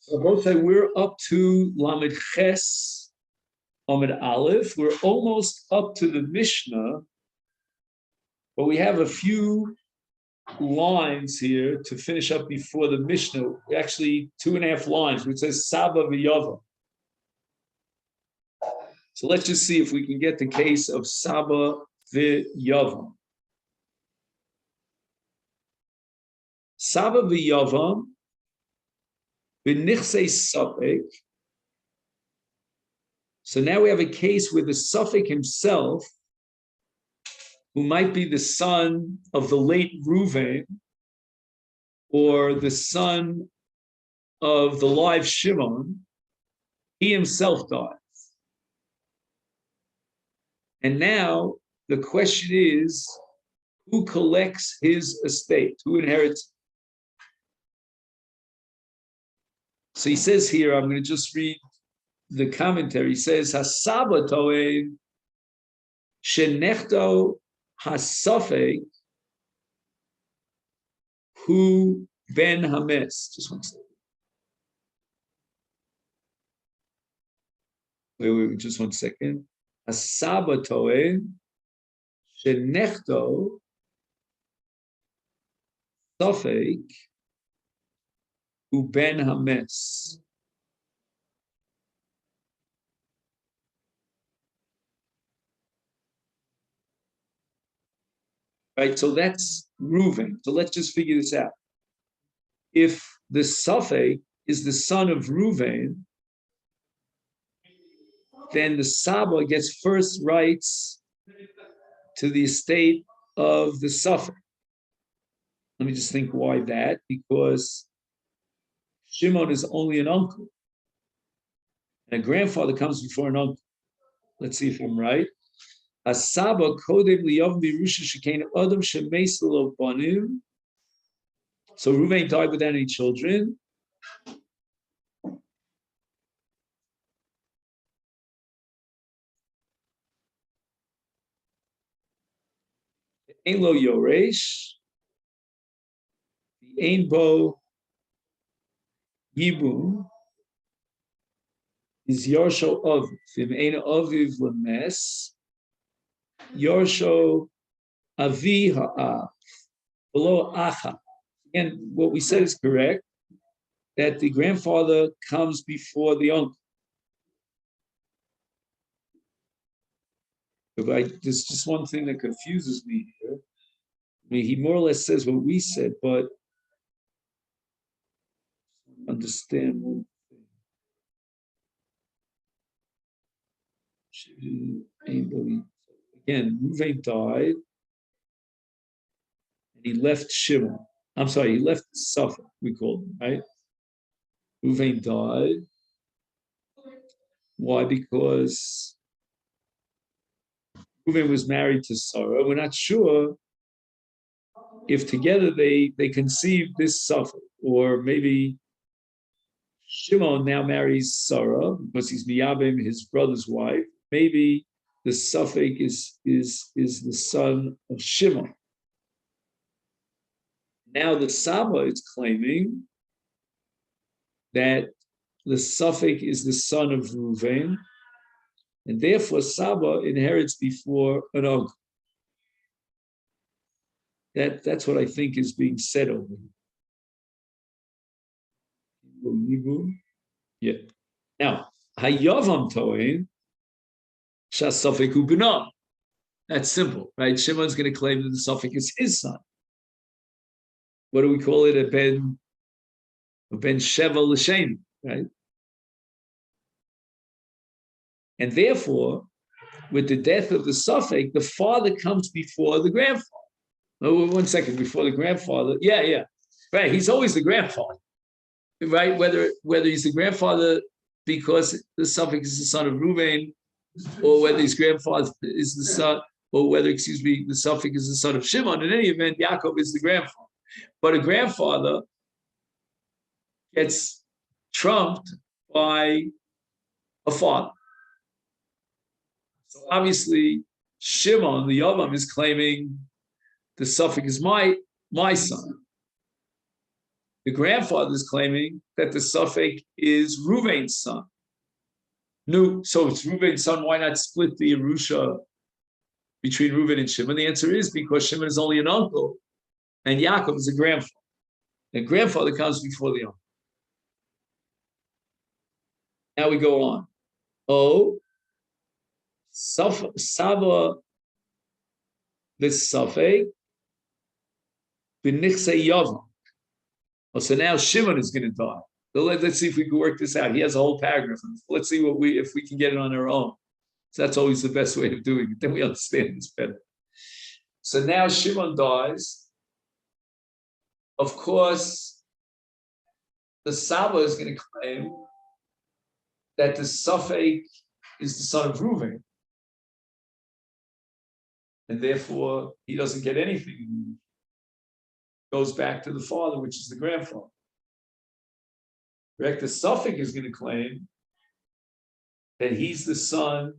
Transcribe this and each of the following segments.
So both say we're up to Lamed Ches, Amid Aleph. We're almost up to the Mishnah, but we have a few lines here to finish up before the Mishnah. Actually, 2.5 lines, which says Saba v'Yava. So let's just see if we can get the case of Saba v'Yava. Saba v'Yava v'nichsei safek. So now we have a case where the Suffolk himself, who might be the son of the late Reuven, or the son of the live Shimon, he himself dies. And now the question is, who collects his estate? Who inherits? So he says here, I'm going to just read the commentary. He says, Hasaba toev shenechto hasafek hu ben hames. Just one second. Wait, just one second. Hasaba toev shenechto safek hu ben hames. Right, so that's Reuven. So let's just figure this out. If the Safek is the son of Reuven, then the Saba gets first rights to the estate of the Safek. Let me just think why that, because Shimon is only an uncle, and a grandfather comes before an uncle. Let's see if I'm right. Asaba kodem liyav mirusha shekain adam shemeislo banim. So Reuven died without any children. Ein lo yoresh. Ein bo yibum. Is Yarsho Aviv. Im Ein Aviv lemes. Yarsho Avi Ha'av. Below Acha. Again, what we said is correct, that the grandfather comes before the uncle. But there's just one thing that confuses me here. I mean, he more or less says what we said, but understand one thing. Again, Reuven died, and he left Shimon. I'm sorry, he left Suffolk, we called him, right? Reuven died. Why? Because Reuven was married to Sarah. We're not sure if together they conceived this Suffolk, or maybe Shimon now marries Sarah because he's Miyabim, his brother's wife. Maybe the Suffolk is the son of Shimon. Now the Saba is claiming that the Suffolk is the son of Reuven, and therefore Saba inherits before an uncle. That's what I think is being said over here. Yeah. Now, Hayavam Toin, Shasafik Ubinah. That's simple, right? Shimon's going to claim that the Suffolk is his son. What do we call it? A ben Sheva L'Shem, right? And therefore, with the death of the Suffolk, the father comes before the grandfather. Oh, 1 second, before the grandfather. Yeah. Right, he's always the grandfather. Right? Whether he's the grandfather because the Suffolk is the son of Reuven, or whether his grandfather is the son, or whether, the Suffolk is the son of Shimon. In any event, Yaakov is the grandfather. But a grandfather gets trumped by a father. So obviously, Shimon, the Yavam, is claiming the Suffolk is my son. The grandfather is claiming that the suffix is Reuven's son. No, so it's Reuven's son. Why not split the Yerusha between Reuven and Shimon? The answer is because Shimon is only an uncle, and Yaakov is a grandfather. And grandfather comes before the uncle. Now we go on. Oh, Saba the suffix b'nichse Yavam. Oh, so now Shimon is going to die. So let's see if we can work this out. He has a whole paragraph. Let's see if we can get it on our own. So that's always the best way of doing it. Then we understand this better. So now Shimon dies. Of course, the Saba is going to claim that the suffix is the son of Reuven. And therefore, he doesn't get anything. He goes back to the father, which is the grandfather. Correct? The suffix is going to claim that he's the son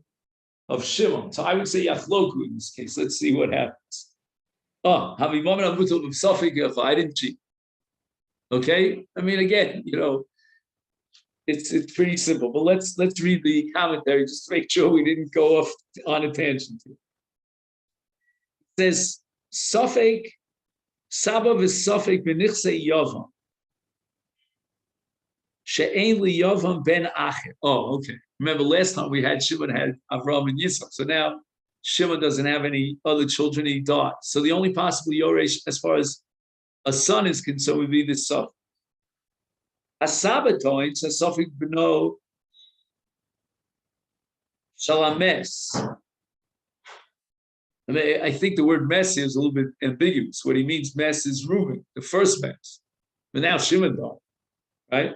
of Shimon. So I would say Yachloku in this case. Let's see what happens. I didn't cheat. Okay? I mean, again, it's pretty simple. But let's read the commentary just to make sure we didn't go off on a tangent. It says, Suffix, Saba v'Suffix b'nichse Yavam. She'ein li Yavam ben Acher. Oh, okay. Remember last time we had Shimon had Avraham and Yitzchak. So now Shimon doesn't have any other children. He died. So the only possible Yoresh as far as a son is concerned would be the Suffix. Asaba toins a Suffix b'no Shalames. I think the word mess is a little bit ambiguous. What he means, mess is Reuben, the first mess. But now Shimon died, right?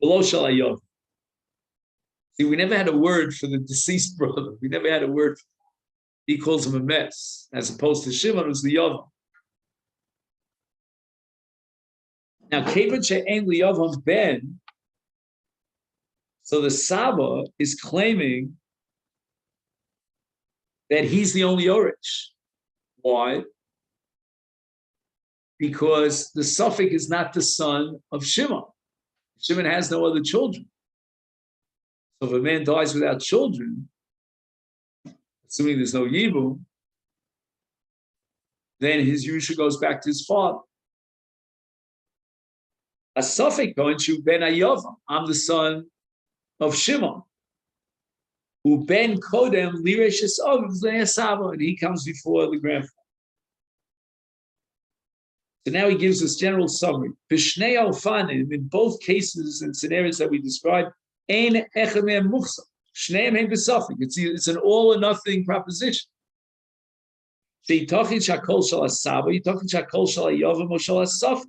Below Shalayov. See, we never had a word for the deceased brother. We never had a word. He calls him a mess, as opposed to Shimon, who's the Yavam. Now, Kevin She'en Liyavam Ben. So the Saba is claiming that he's the only Orich. Why? Because the suffix is not the son of Shimon. Shimon has no other children. So if a man dies without children, assuming there's no Yibum, then his Yerusha goes back to his father. A suffix going to Ben Ayavam. I'm the son of Shimon. Who Ben Kodem Lireshes Saba, and he comes before the grandfather. So now he gives us general summary. Bishnei Alfanim, in both cases and scenarios that we described, Ein Echem Muchsa. Shneim Hein B'Safik. It's an all or nothing proposition. Sheitachin Shakol Shal Saba, Yitachin Shakol Shal Yavam or Shal Safik.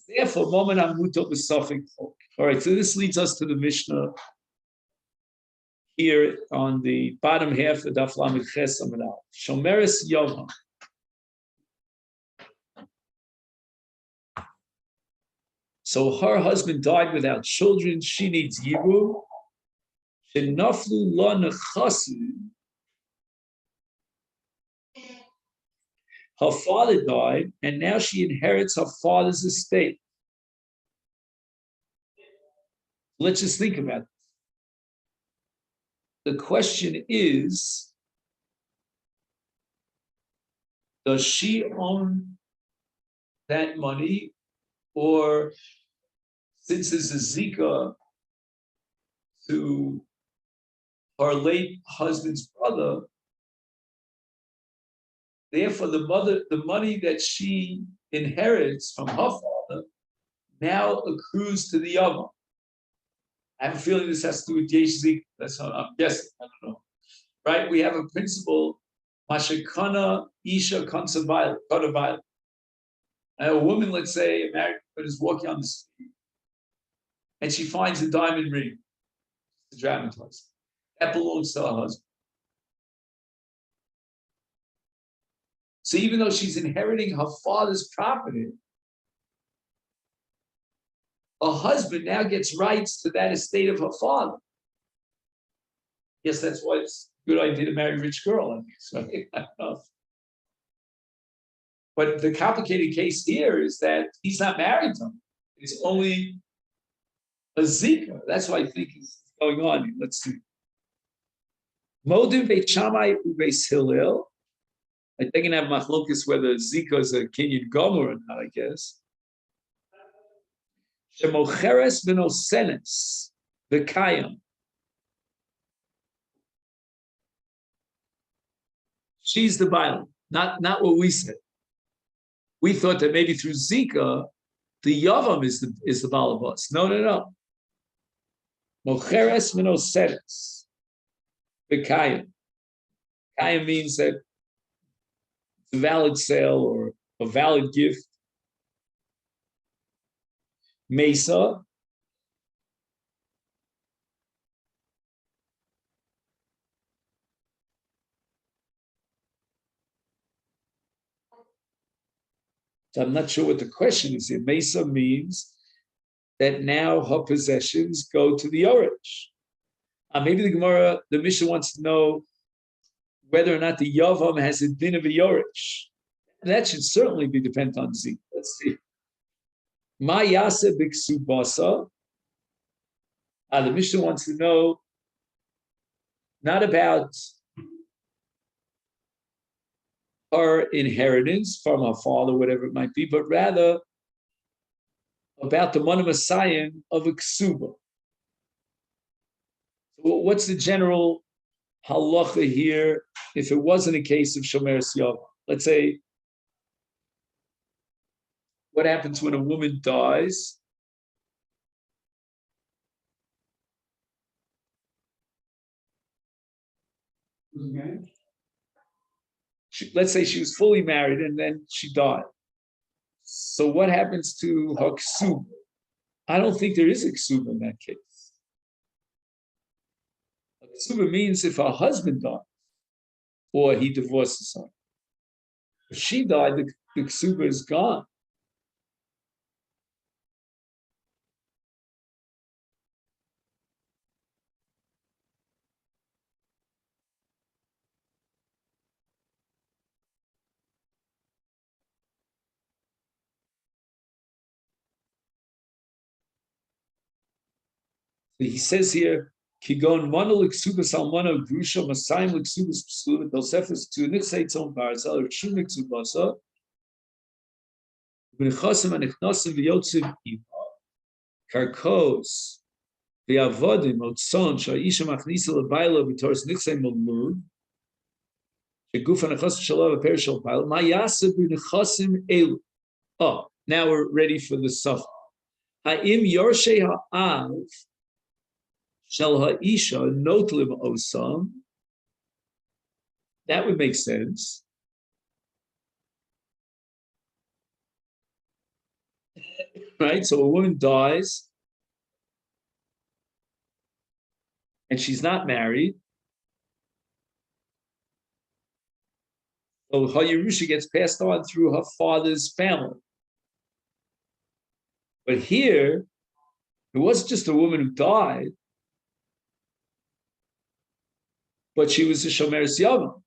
Therefore, Moment Amuto B'Safik. All right, so this leads us to the Mishnah here on the bottom half of Daf Lamed Ches Amud Aleph. Shomeres Yavam. So her husband died without children. She needs Yibum. Shenaflu la nechasu. Her father died, and now she inherits her father's estate. Let's just think about it. The question is, does she own that money? Or since there's a Zika to her late husband's brother, therefore the money that she inherits from her father now accrues to the Yavam. I have a feeling this has to do with Yesh Zika. That's what I'm guessing. I don't know. Right? We have a principle, Mashakana Isha Kansabayla. A woman, let's say, a married woman is walking on the street and she finds a diamond ring to dramatize. That belongs to her husband. So even though she's inheriting her father's property, her husband now gets rights to that estate of her father. Yes, that's why it's a good idea to marry a rich girl, I guess, right? I don't know. But the complicated case here is that he's not married to her. It's only a Zika. That's what I think is going on here. Let's see. Modim Beit Shammai Ubeis Hillel. I think I have machlokes whether Zika is a Kenyan Gomer or not, I guess. Shemocheres v'nosenes v'kayim. She's the Bible, not what we said. We thought that maybe through Zika, the Yavam is the Balabas. No. Mocheres v'nosenes v'kayim. Kayim means that it's a valid sale or a valid gift. Mesa. So I'm not sure what the question is here. Mesa means that now her possessions go to the Yoresh. Maybe the Gemara, the Mishnah wants to know whether or not the Yavam has a din of a Yoresh. That should certainly be dependent on Z. Let's see. Ma yase b'ksubasa. The Mishnah wants to know not about her inheritance from her father, whatever it might be, but rather about the monomasayim of a ksuba. So what's the general halacha here if it wasn't a case of shomer yavam? Let's say, what happens when a woman dies? Okay. Let's say she was fully married and then she died. So what happens to her ksuba? I don't think there is a ksuba in that case. A ksuba means if her husband died or he divorces her. If she died, the ksuba is gone. He says here, Kigon mono liksuba salmono grusha masayim liksuba spsula dosefes to nixates on barzal or shu niksubasa v'nechasim anichnasim v'yotziv iba karkos v'avodim otzon sha'isha machnisa lebayla v'toris nixay molud shegufa nechas shalav v'perishal bayla ma'yasa v'nechasim elu. Oh, now we're ready for the suffer. Ha'im yorshei ha'av Shel ha'isha notlim osam. That would make sense. Right? So a woman dies and she's not married. So her Yerusha gets passed on through her father's family. But here, it wasn't just a woman who died, but she was a shomeres yavam.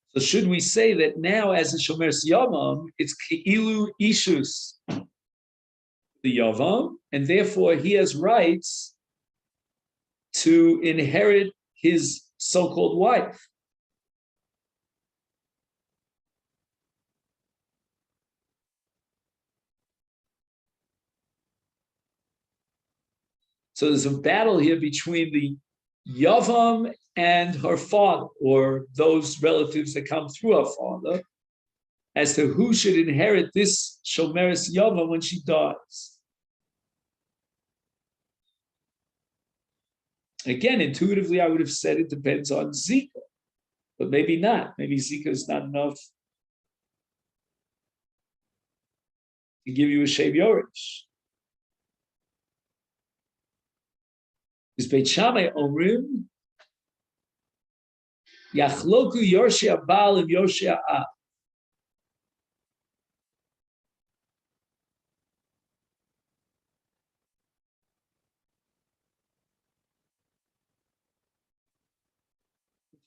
So should we say that now as a shomeres yavam, it's keilu ishus, the yavam, and therefore he has rights to inherit his so-called wife. So there's a battle here between the Yavam and her father, or those relatives that come through her father, as to who should inherit this Shomeres Yavam when she dies. Again, intuitively, I would have said it depends on Zika, but maybe not. Maybe Zika is not enough to give you a Shev Yorish. Is Beit Shammai Omrim Yachloku Yorshi Abal and Yorshi Ab.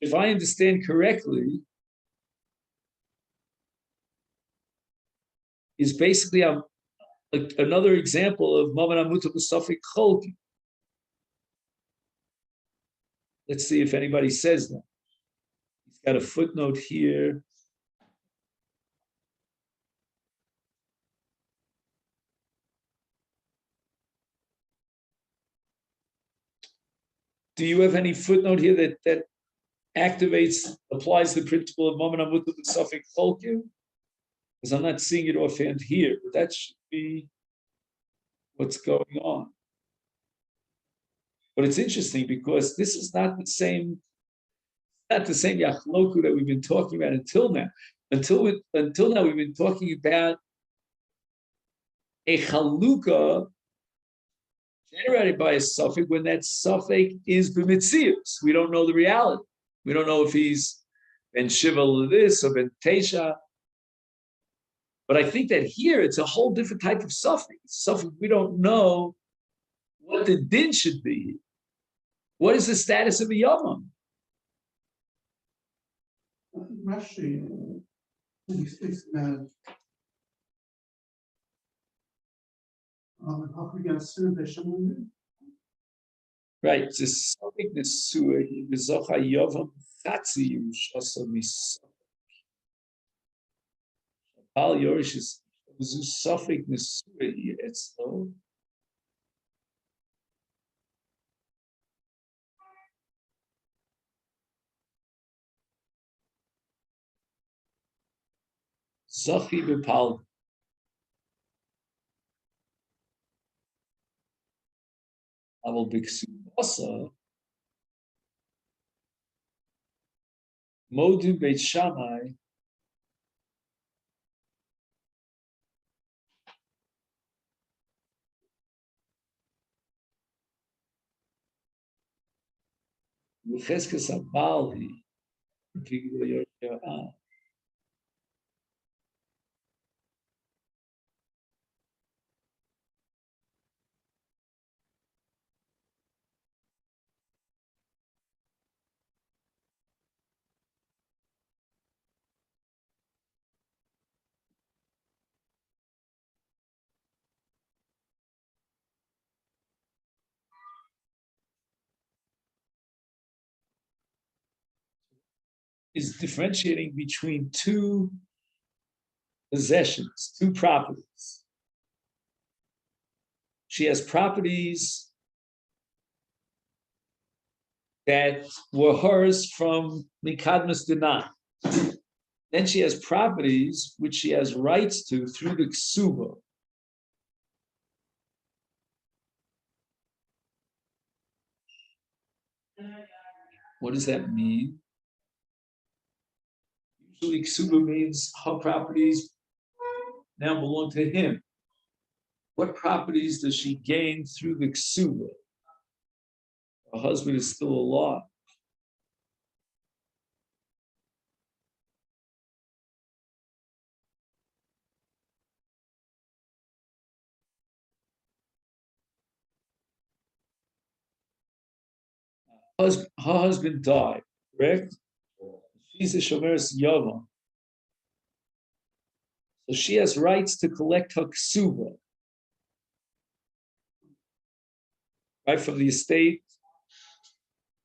If I understand correctly, is basically another example of Maman Amuta B'Safik Cholki. Let's see if anybody says that. He's got a footnote here. Do you have any footnote here that applies the principle of Maman Amuta B'Safik Cholki? Because I'm not seeing it offhand here, but that should be what's going on. But it's interesting because this is not the same Yachloku that we've been talking about until now. Until now, we've been talking about a Chalukah generated by a suffix when that suffix is b'mitzius. We don't know the reality. We don't know if he's ben shiva this or ben tesha. But I think that here it's a whole different type of suffix. Suffix we don't know what the din should be. What is the status of a yomam? Rashi, he speaks about right, it's a suffix nesua. V'zocha yovam chatzi yushasa mis. Al yorish is suffix nesua. It's no. Zachi b'pal. Aval b'ksubasa. Modu beit Shammai. V'cheskes abalhi. Is differentiating between two possessions, two properties. She has properties that were hers from Mikadmas Dinan. Then she has properties which she has rights to through the Ksuba. What does that mean? Usually Ksuba means her properties now belong to him. What properties does she gain through the Ksuba? Her husband is still alive. Her husband died, correct? She's a Shomeres Yevamot. So she has rights to collect her ksuba, right, from the estate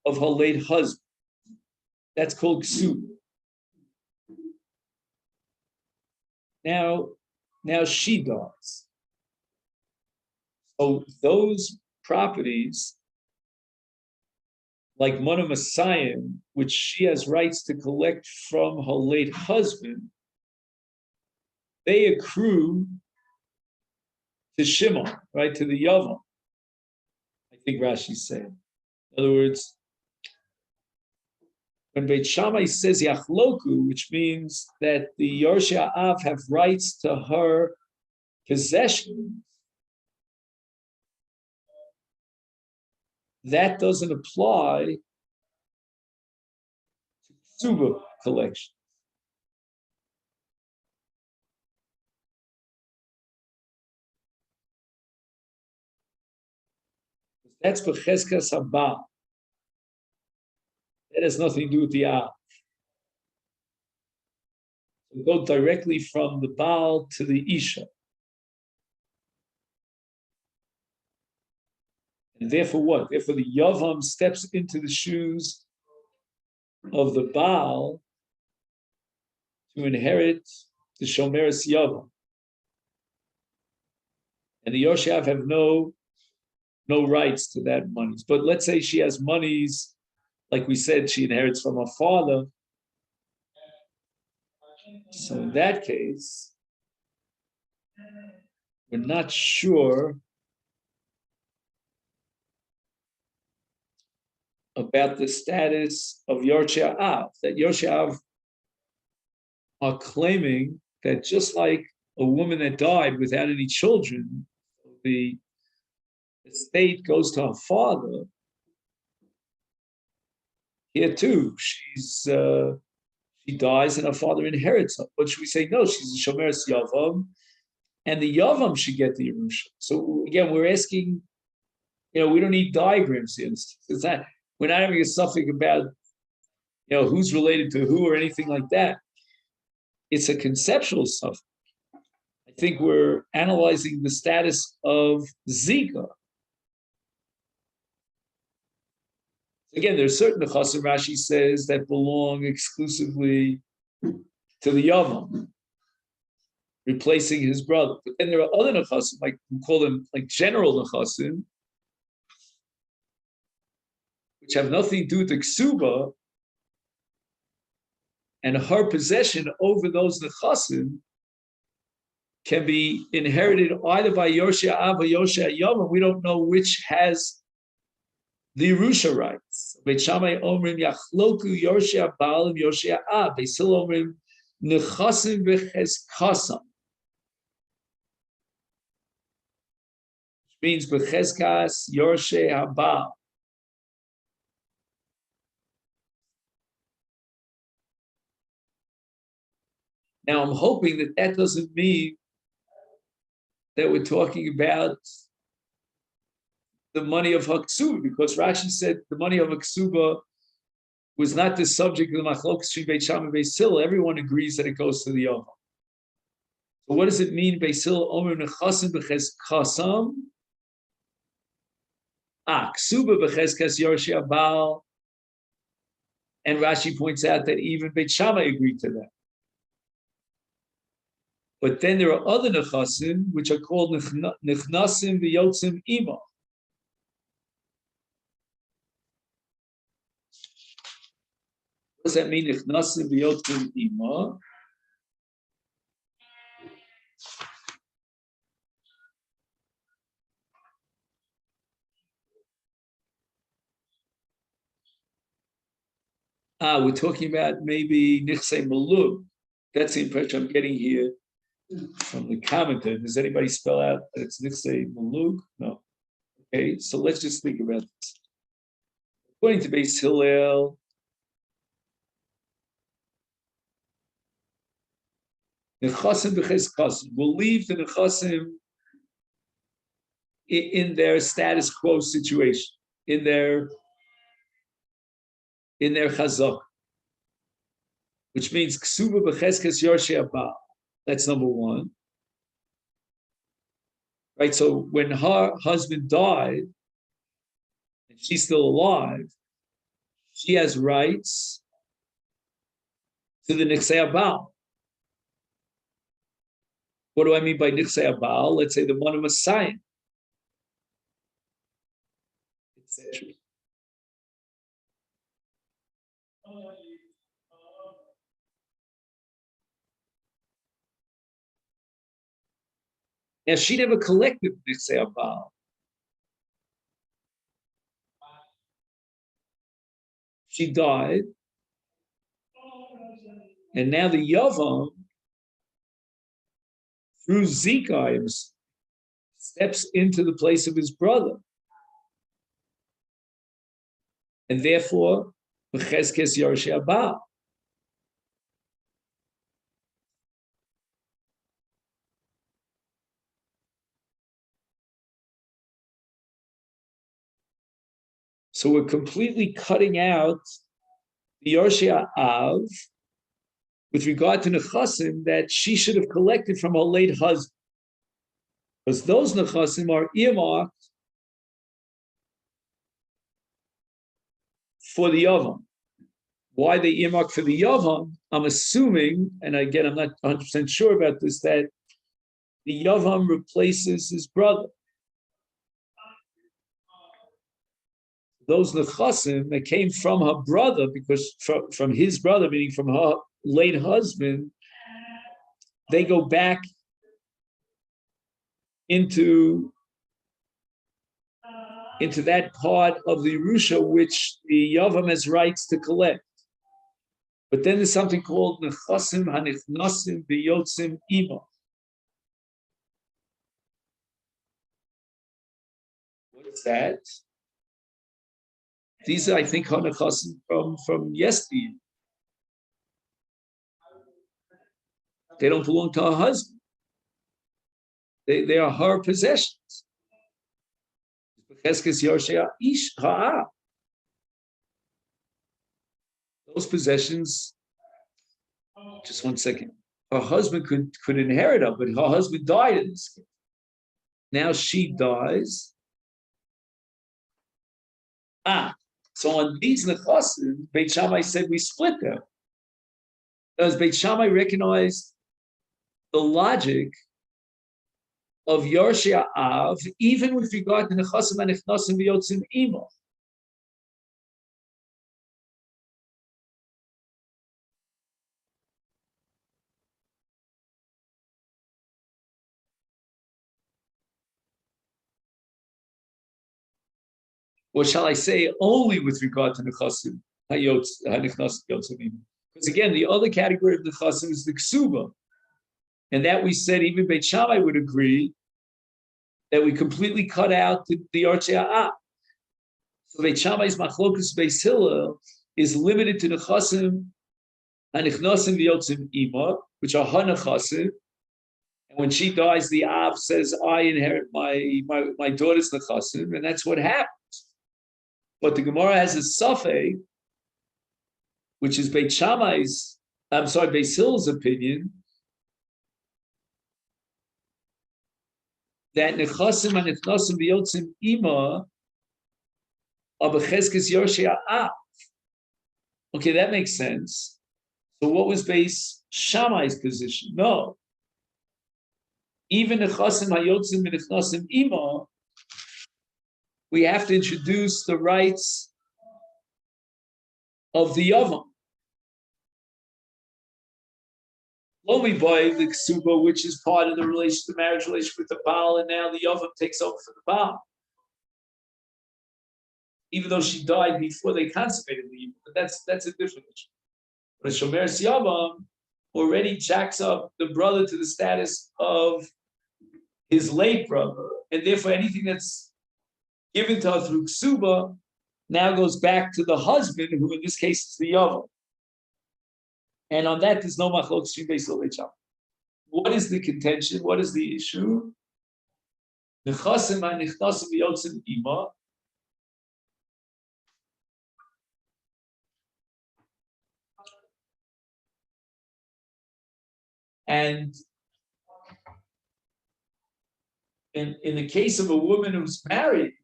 of her late husband. That's called ksuba. Now she dies. So those properties, like Mona Masayim, which she has rights to collect from her late husband, they accrue to Shimon, right, to the Yavam. I think Rashi's saying. In other words, when Beit Shammai says Yachloku, which means that the Yorshei Av have rights to her possessions, that doesn't apply to Ksuba collection. That's Becheskas Haba. That has nothing to do with the Av. go directly from the Baal to the Isha. And therefore what? Therefore the Yavam steps into the shoes of the Baal to inherit the Shomeres Yavam. And the Yoshav have no rights to that money. But let's say she has monies, like we said, she inherits from her father. So in that case, we're not sure about the status of Yorsheh that Yorsheh are claiming that just like a woman that died without any children, the estate goes to her father. Here too, she dies and her father inherits her. But should we say no? She's a shomeres yavam, and the yavam should get the Yerusha. So again, we're asking. We don't need diagrams here. It's not. We're not having a suffix about who's related to who or anything like that. It's a conceptual suffix. I think we're analyzing the status of Zika. Again, there's certain nechasim, Rashi says, that belong exclusively to the Yavam, replacing his brother. But then there are other nechasim, like we call them like general nechasim, which have nothing to do with the ksuba, and her possession over those nechasim can be inherited either by Yoshia Av or Yoshia Yavam. We don't know which has the Yerusha rights. Beit Shammai omrim yachloku Yoshia Baalim Yoshia Av. Beis Hillel omrim nechasim v'cheskasam, which means b'cheskas Yoshia Habaal. Now I'm hoping that doesn't mean that we're talking about the money of Haksuba, because Rashi said the money of Haksuba was not the subject of the Machlokes between Beit Shammai and Beis Hillel. Everyone agrees that it goes to the Yavam. So what does it mean? Beis Hillel Omer Nechasim b'cheskasam. Ksuba b'cheskas Yorshei Baal. And Rashi points out that even Beit Shammai agreed to that. But then there are other nechasim which are called nechnasim v'yotzim ima. What does that mean? Nechnasim v'yotzim ima. We're talking about maybe nichsei malug. That's the impression I'm getting here from the commenter. Does anybody spell out that it's nichsei malug? No. Okay, so let's just think about this. According to Beis Hillel, nechasim b'cheskasim. We'll leave the nechasim in their status quo situation, in their chazak, which means ksuba b'cheskas yorshei Baal. That's number one. Right, so when her husband died, and she's still alive, she has rights to the nichsei Baal. What do I mean by nichsei Baal? Let's say the one of Messiah, etc. Now she never collected nichsei Baal. She died, and now the Yavam, through Zika, steps into the place of his brother. And therefore, b'cheskes Yorshei Baal. So we're completely cutting out the Yorshei Av, with regard to nechasim that she should have collected from her late husband, because those nechasim are earmarked for the yavam. Why they earmarked for the yavam? I'm assuming, and again, I'm not 100% sure about this, that the yavam replaces his brother. Those nechasim that came from her brother, because from his brother, meaning from her late husband, they go back into that part of the Yerusha which the Yavam has rights to collect. But then there's something called nechasim hanichnasim biyotzim ima. What's that? These are, I think, are nechasim from yesterday. They don't belong to her husband. They are her possessions. Those possessions, just 1 second. Her husband could inherit her, but her husband died in this case. Now she dies. So on these nechasim, Beit Shammai said we split them. Does Beit Shammai recognize the logic of Yorshei Av, even with regard to nechasim and nechnasim v'yotzim ima? Or shall I say only with regard to nechasim hanichnasim v'yotzim ima? Because again, the other category of nechasim is the ksuba, and that we said even Beit Shammai would agree that we completely cut out the Yorshei Av. So Beit Shammai's machlokus Beis Hillel is limited to nechasim hanichnasim v'yotzim ima, which are hanechasim. And when she dies, the Av says, I inherit my daughter's nechasim, and that's what happens. But the Gemara has a safek, which is Beit Shammai's, Beis Hillel's opinion, that nechasim and nechnasim v'yotzim ima are b'cheskes Yorshei Av. Okay, that makes sense. So what was Beis Shammai's position? No. Even nechasim hayotzim and nechnasim ima, we have to introduce the rights of the yavam. Only by the ksuba, which is part of the marriage relationship with the Baal, and now the yavam takes over for the Baal. Even though she died before they consummated the yavam, but that's a different issue. But Shomer Yavam already jacks up the brother to the status of his late brother, and therefore anything that's given to her through ksuba now goes back to the husband, who in this case is the yavam. And on that, there's no machlok between Beis Hillel and Beit Shammai. What is the contention? What is the issue? Nechasim hanichnasim v'yotzim ima. And in the case of a woman who's married,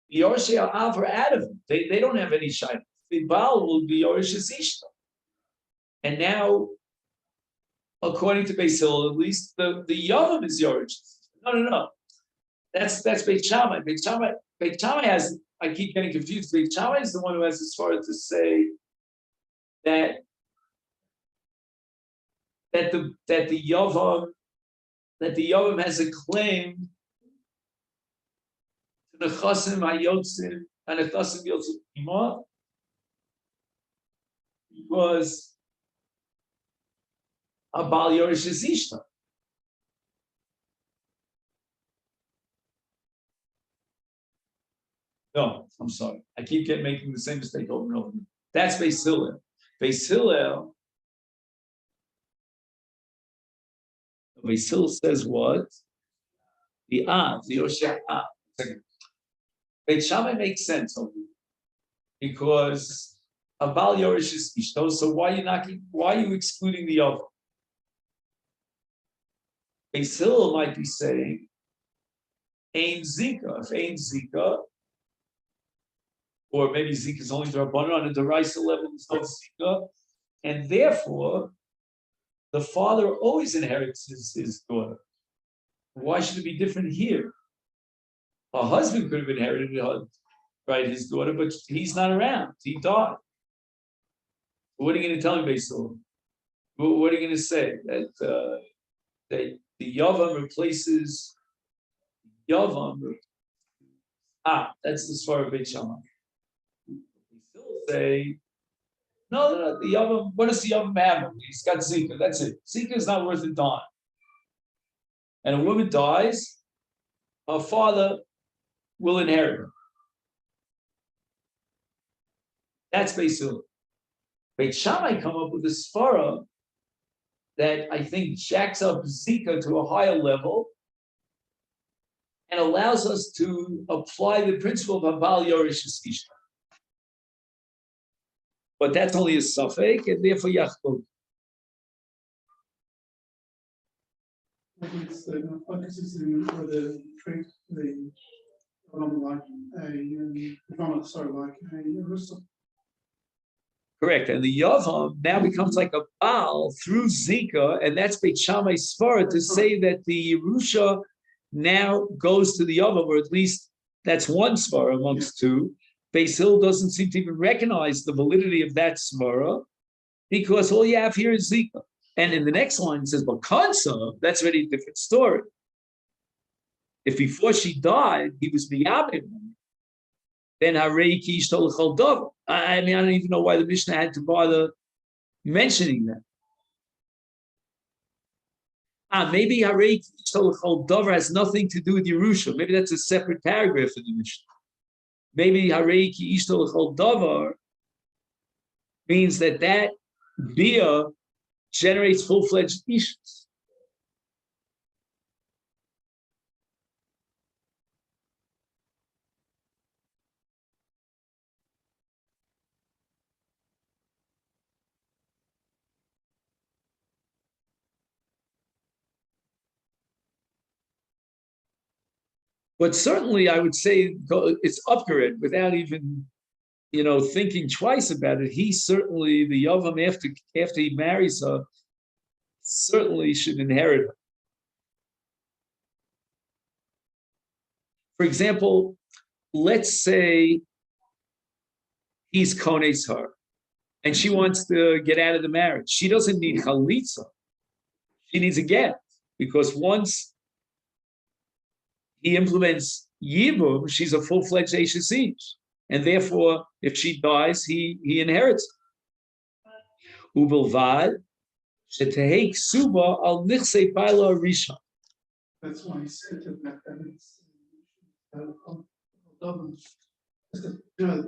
the Yorshei Av are out of them. They don't have any shayla. The Baal will be Yorshei Ishta. And now, according to Beis Hillel, at least the Yavam is Yorshei. No. That's Beit Shammai. Beit Shammai has, I keep getting confused. Beit Shammai is the one who has as far as to say that the Yavam has a claim to nechasim hayotzim and nechasim yotzim ima, because a Baal Yorish is Ishta. No, I'm sorry. I keep making the same mistake over and over. That's Beis Hillel. Beis Hillel says what? The Yorshei Av. Beit Shammai makes sense only because Abal Yorish is Ishto, so why are you excluding the Yavam? Beis Hillel might be saying, Ein Zika. If Ein Zika, or maybe Zika is only Rabbanan on a Deraisa level, there's no Zika, and therefore the father always inherits his daughter. Why should it be different here? A husband could have inherited his daughter, but he's not around. He died. What are you going to tell me, Beis Hillel? What are you going to say? That the Yavam replaces Yavam. That's the Svar of Beit Shammai. We still say, no, the Yavam, what does the Yavam have? He's got Zika, that's it. Zika is not worth a dime. And a woman dies, her father will inherit her. That's Beis Hillel. Beit Shammai come up with a Svara that I think jacks up Zika to a higher level and allows us to apply the principle of Habal Yorish Ishta. But that's only a suffix, and therefore Yachbog. Maybe it's the focuses in whether treat the like a Russell. Correct, and the Yavam now becomes like a Baal through Zika, and that's Beit Shammai's Svara to say that the Yerusha now goes to the Yavam, or at least that's one Svara amongst two. Beis Hillel doesn't seem to even recognize the validity of that Svara because all you have here is Zika. And in the next line it says, but Kansa, that's already a different story. If before she died, he was Miyabim, then Harei Ki Ishto L'chol Davar. I mean, I don't even know why the Mishnah had to bother mentioning that. Maybe Harei Ki Ishto L'chol Davar has nothing to do with Yerusha. Maybe that's a separate paragraph in the Mishnah. Maybe Harei Ki Ishto L'chol Davar means that Bia generates full-fledged Ishas. But certainly, I would say it's upgrade without even, thinking twice about it. He certainly, the Yavam after he marries her, certainly should inherit her. For example, let's say he's kones her, and she wants to get out of the marriage. She doesn't need chalitza; she needs a get, because once he implements Yibum, she's a full-fledged Eishesish. And therefore, if she dies, he inherits her. Ubelvad, shetehei ksuba al nichsei baila risha. That's why he said that it's the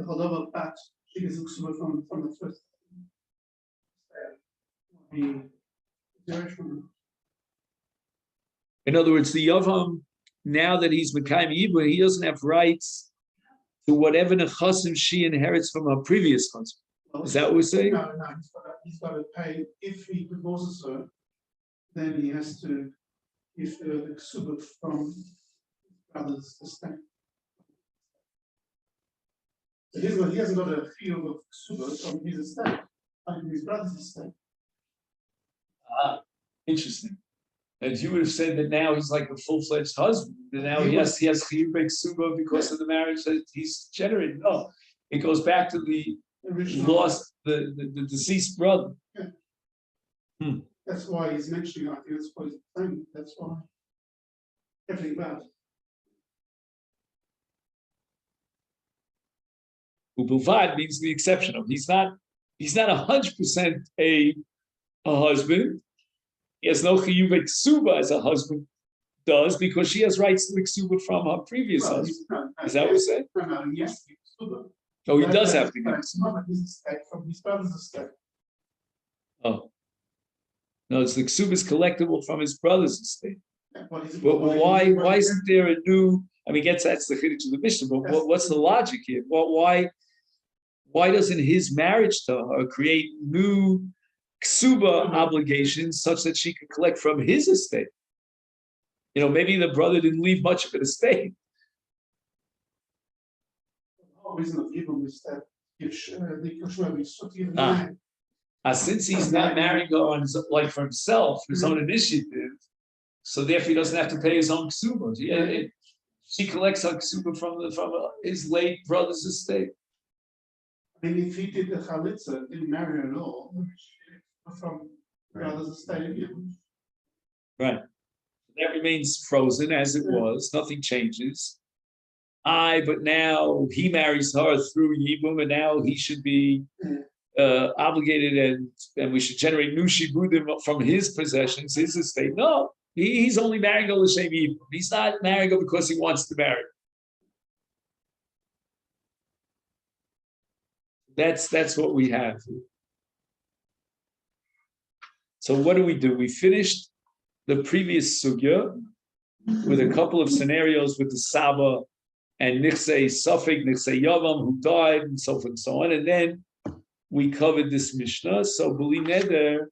Hodava Pat, she is ksuba from the first. In other words, the Yavam, now that he's Mekayim Yibum, he doesn't have rights to whatever nechasim she inherits from her previous husband. Is that what we're saying? No, he's got to pay. If he divorces her, then he has to give her the ksuba from his brother's estate. So he hasn't got a field of ksuba from his estate, from his brother's estate. Interesting. And you would have said that now he's like a full-fledged husband. And now he has chiyuvei ksuba because of the marriage that he's generated. No, it goes back to the lost, the deceased brother. Yeah. That's why he's mentioning it. I think that's what he's saying. That's why everything bad. Ubulvad means the exception of. He's not 100% a husband. He has no chiyuvei ksuba as a husband does because she has rights to the ksuba from her previous husband. Is that what you're saying? No, yes, ksuba. Oh, he does have to get ksuba. His estate from his brother's estate. Oh. No, it's the ksuba is collectible from his brother's estate. Yeah, but why isn't there a new? I mean, that's the chiddush of the Mishnah. But what's the logic here? Why why doesn't his marriage to her create new ksuba obligations such that she could collect from his estate? Maybe the brother didn't leave much of an estate. The whole reason of Yibum is that if the Kushwa is so even Since he's not marrying her on for himself, his own initiative, so therefore he doesn't have to pay his own ksuba. She collects her ksuba from his late brother's estate. I mean, if he did the chalitza, didn't marry her at all, from brother's estate. Right. That remains frozen as it was. Nothing changes. But now he marries her through Yibum, and now he should be obligated, and we should generate new shibudim from his possessions, his estate. No, he's only marrying her l'shem Yibum. He's not marrying her because he wants to marry. That's what we have. So what do? We finished the previous sugya with a couple of scenarios with the Saba and Nichsei Safek, Nichsei Yavam, who died, and so forth and so on. And then we covered this Mishnah. So B'li Neder,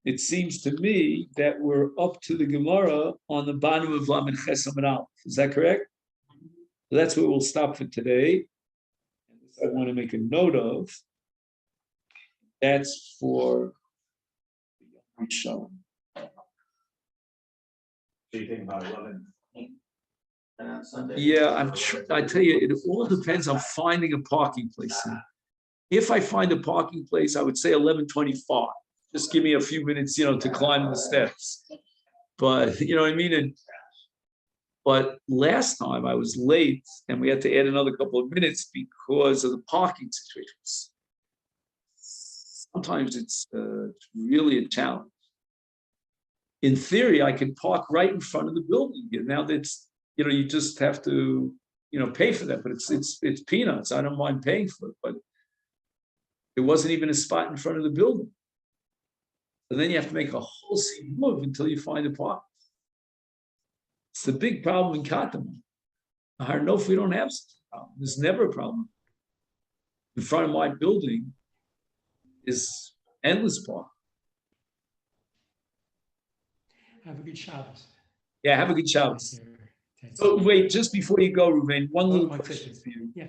it seems to me that we're up to the Gemara on the bottom of Lamed Ches Amud Aleph. Is that correct? So that's where we'll stop for today. I want to make a note of. That's for Rishon. So you think about 11 on Sunday? Yeah, I tell you, it all depends on finding a parking place. If I find a parking place, I would say 11:25. Just give me a few minutes, to climb the steps. But you know what I mean? But last time I was late and we had to add another couple of minutes because of the parking situations. Sometimes it's really a challenge. In theory, I can park right in front of the building. Now that's, you just have to, pay for that, but it's peanuts. I don't mind paying for it, but there wasn't even a spot in front of the building. And then you have to make a whole move until you find a park. It's the big problem in Kataman. I don't know if we don't have such a problem. There's never a problem. In front of my building is endless park. Have a good Shabbos. Yeah, have a good Shabbos. So wait, just before you go, Ruvain, one little question for you. Yeah.